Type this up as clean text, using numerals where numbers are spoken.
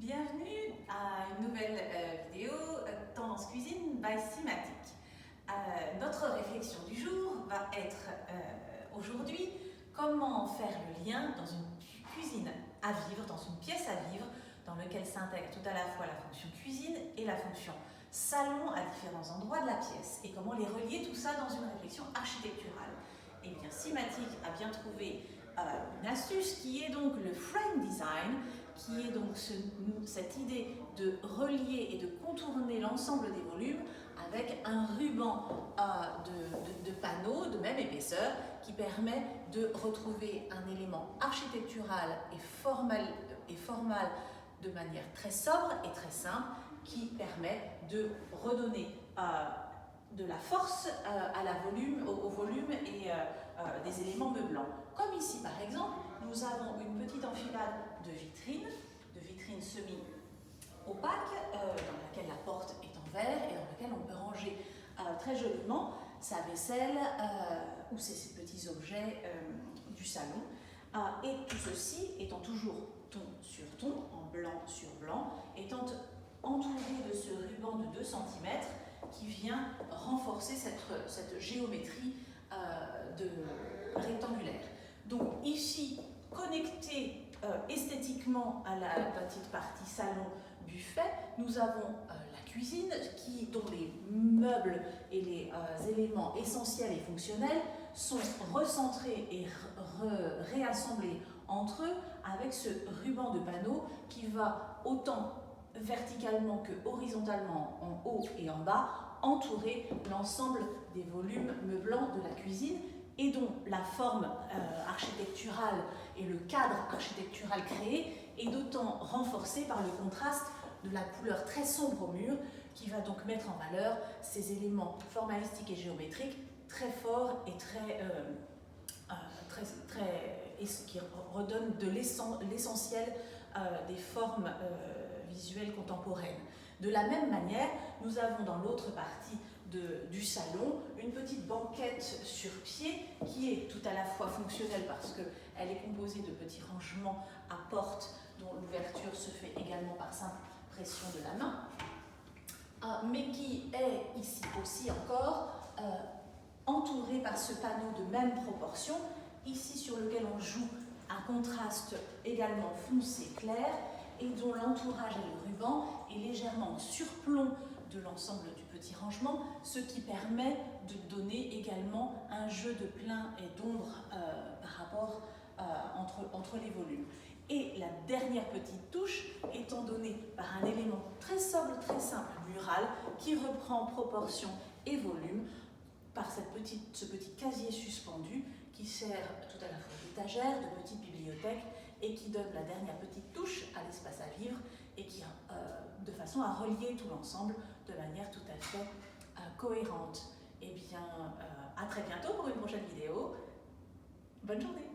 Bienvenue à une nouvelle vidéo Tendance Cuisine by Simatic. Notre réflexion du jour va être aujourd'hui comment faire le lien dans une cuisine à vivre, dans une pièce à vivre, dans laquelle s'intègre tout à la fois la fonction cuisine et la fonction salon à différents endroits de la pièce et comment les relier tout ça dans une réflexion architecturale. Et bien Simatic a bien trouvé une astuce qui est donc le frame design, qui est donc cette idée de relier et de contourner l'ensemble des volumes avec un ruban de panneaux de même épaisseur qui permet de retrouver un élément architectural et formal de manière très sobre et très simple qui permet de redonner de la force au volume et des éléments meublants. Comme ici par exemple, nous avons une petite enfilade de vitrines semi-opaques dans laquelle la porte est en verre et dans laquelle on peut ranger très joliment sa vaisselle ou ces petits objets du salon. Et tout ceci étant toujours ton sur ton, en blanc sur blanc, étant entouré de ce ruban de 2 cm qui vient renforcer cette géométrie rectangulaire. Donc ici, connecté esthétiquement à la petite partie salon buffet, nous avons la cuisine dont les meubles et les éléments essentiels et fonctionnels sont recentrés et réassemblés entre eux avec ce ruban de panneaux qui va autant verticalement que horizontalement en haut et en bas entourer l'ensemble des volumes meublants de la cuisine et dont la forme architecturale et le cadre architectural créé est d'autant renforcé par le contraste de la couleur très sombre au mur qui va donc mettre en valeur ces éléments formalistiques et géométriques très forts et qui redonnent de l'essentiel des formes visuelles contemporaines. De la même manière, nous avons dans l'autre partie du salon une petite banquette sur pied qui est tout à la fois fonctionnelle parce qu'elle est composée de petits rangements à porte dont l'ouverture se fait également par simple pression de la main, mais qui est ici aussi encore entourée par ce panneau de même proportion, ici sur lequel on joue un contraste également foncé clair et dont l'entourage et le ruban est légèrement en surplomb de l'ensemble du petit rangement, ce qui permet de donner également un jeu de plein et d'ombre par rapport entre les volumes. Et la dernière petite touche étant donnée par un élément très sobre, très simple, mural, qui reprend proportion et volume par ce petit casier suspendu qui sert tout à la fois d'étagère, de petite bibliothèque et qui donne la dernière petite touche à l'espace à vivre et qui de façon à relier tout l'ensemble de manière tout à fait cohérente. Et bien, à très bientôt pour une prochaine vidéo. Bonne journée!